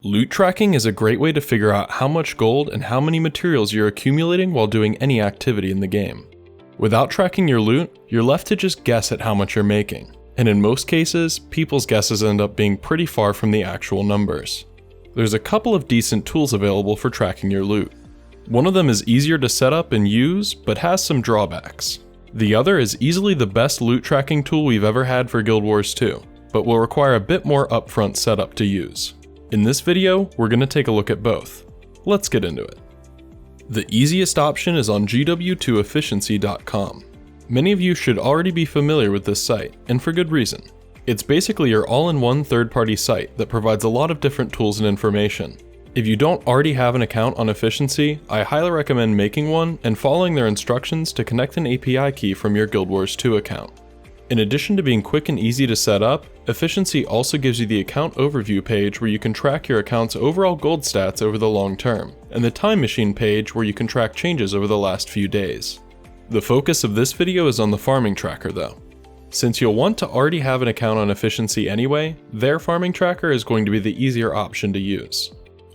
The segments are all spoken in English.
Loot tracking is a great way to figure out how much gold and how many materials you're accumulating while doing any activity in the game. Without tracking your loot, you're left to just guess at how much you're making, and in most cases, people's guesses end up being pretty far from the actual numbers. There's a couple of decent tools available for tracking your loot. One of them is easier to set up and use, but has some drawbacks. The other is easily the best loot tracking tool we've ever had for Guild Wars 2, but will require a bit more upfront setup to use. In this video, we're going to take a look at both. Let's get into it. The easiest option is on GW2efficiency.com. Many of you should already be familiar with this site, and for good reason. It's basically your all-in-one third-party site that provides a lot of different tools and information. If you don't already have an account on Efficiency, I highly recommend making one and following their instructions to connect an API key from your Guild Wars 2 account. In addition to being quick and easy to set up, Efficiency also gives you the account overview page where you can track your account's overall gold stats over the long term, and the time machine page where you can track changes over the last few days. The focus of this video is on the farming tracker though. Since you'll want to already have an account on Efficiency anyway, their farming tracker is going to be the easier option to use.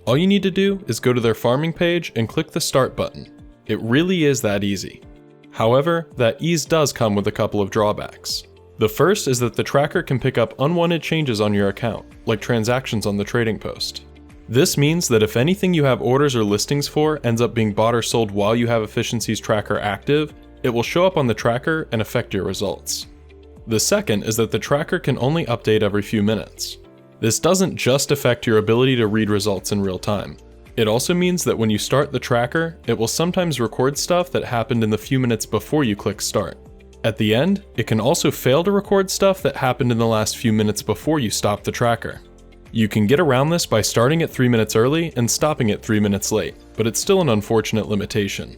All you need to do is go to their farming page and click the start button. It really is that easy. However, that ease does come with a couple of drawbacks. The first is that the tracker can pick up unwanted changes on your account, like transactions on the trading post. This means that if anything you have orders or listings for ends up being bought or sold while you have Efficiency's tracker active, it will show up on the tracker and affect your results. The second is that the tracker can only update every few minutes. This doesn't just affect your ability to read results in real time. It also means that when you start the tracker, it will sometimes record stuff that happened in the few minutes before you click start. At the end, it can also fail to record stuff that happened in the last few minutes before you stop the tracker. You can get around this by starting at 3 minutes early and stopping at 3 minutes late, but it's still an unfortunate limitation.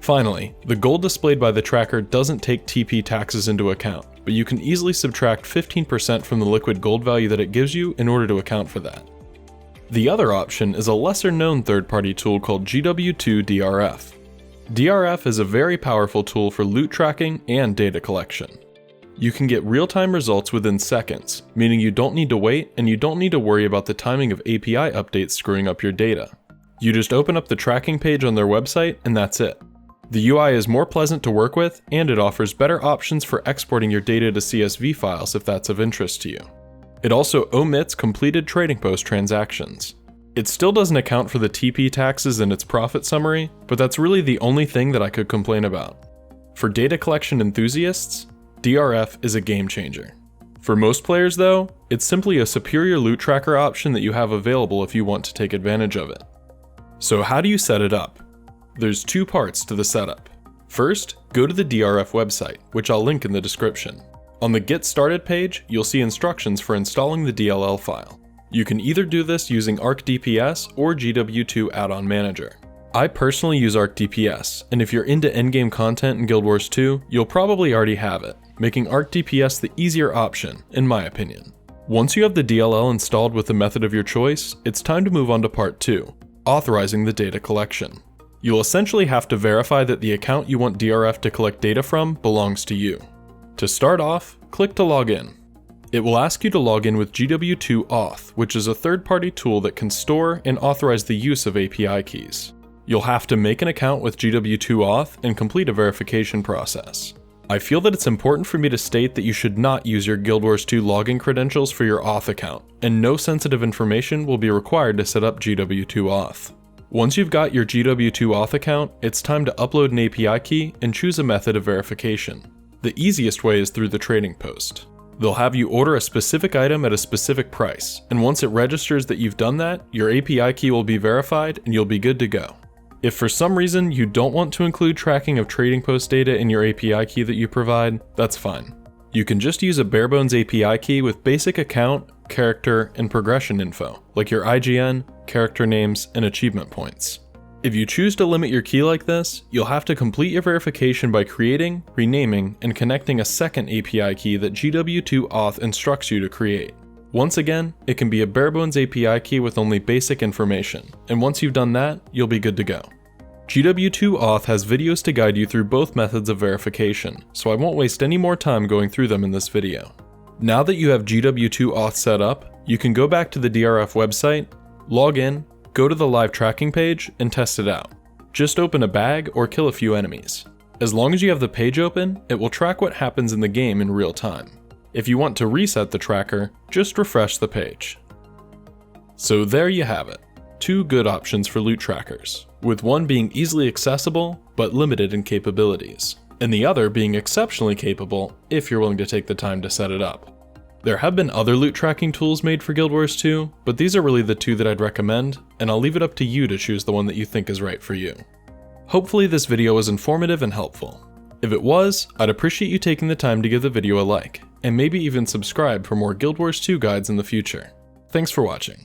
Finally, the gold displayed by the tracker doesn't take TP taxes into account, but you can easily subtract 15% from the liquid gold value that it gives you in order to account for that. The other option is a lesser-known third-party tool called GW2DRF. DRF is a very powerful tool for loot tracking and data collection. You can get real-time results within seconds, meaning you don't need to wait and you don't need to worry about the timing of API updates screwing up your data. You just open up the tracking page on their website and that's it. The UI is more pleasant to work with, and it offers better options for exporting your data to CSV files if that's of interest to you. It also omits completed trading post transactions. It still doesn't account for the TP taxes in its profit summary, but that's really the only thing that I could complain about. For data collection enthusiasts, DRF is a game changer. For most players though, it's simply a superior loot tracker option that you have available if you want to take advantage of it. So how do you set it up? There's two parts to the setup. First, go to the DRF website, which I'll link in the description. On the Get Started page, you'll see instructions for installing the DLL file. You can either do this using ArcDPS or GW2 Add-on Manager. I personally use ArcDPS, and if you're into endgame content in Guild Wars 2, you'll probably already have it, making ArcDPS the easier option, in my opinion. Once you have the DLL installed with the method of your choice, it's time to move on to part 2, authorizing the data collection. You'll essentially have to verify that the account you want DRF to collect data from belongs to you. To start off, click to log in. It will ask you to log in with GW2 Auth, which is a third-party tool that can store and authorize the use of API keys. You'll have to make an account with GW2 Auth and complete a verification process. I feel that it's important for me to state that you should not use your Guild Wars 2 login credentials for your Auth account, and no sensitive information will be required to set up GW2 Auth. Once you've got your GW2 Auth account, it's time to upload an API key and choose a method of verification. The easiest way is through the trading post. They'll have you order a specific item at a specific price, and once it registers that you've done that, your API key will be verified and you'll be good to go. If for some reason you don't want to include tracking of trading post data in your API key that you provide, that's fine. You can just use a barebones API key with basic account, character, and progression info, like your IGN, character names, and achievement points. If you choose to limit your key like this, you'll have to complete your verification by creating, renaming, and connecting a second API key that GW2 Auth instructs you to create. Once again, it can be a barebones API key with only basic information, and once you've done that, you'll be good to go. GW2 Auth has videos to guide you through both methods of verification, so I won't waste any more time going through them in this video. Now that you have GW2 Auth set up, you can go back to the DRF website, Log in, go to the live tracking page, and test it out. Just open a bag or kill a few enemies. As long as you have the page open, it will track what happens in the game in real time. If you want to reset the tracker, just refresh the page. So there you have it. 2 good options for loot trackers, with one being easily accessible but limited in capabilities, and the other being exceptionally capable if you're willing to take the time to set it up. There have been other loot tracking tools made for Guild Wars 2, but these are really the 2 that I'd recommend, and I'll leave it up to you to choose the one that you think is right for you. Hopefully this video was informative and helpful. If it was, I'd appreciate you taking the time to give the video a like, and maybe even subscribe for more Guild Wars 2 guides in the future. Thanks for watching.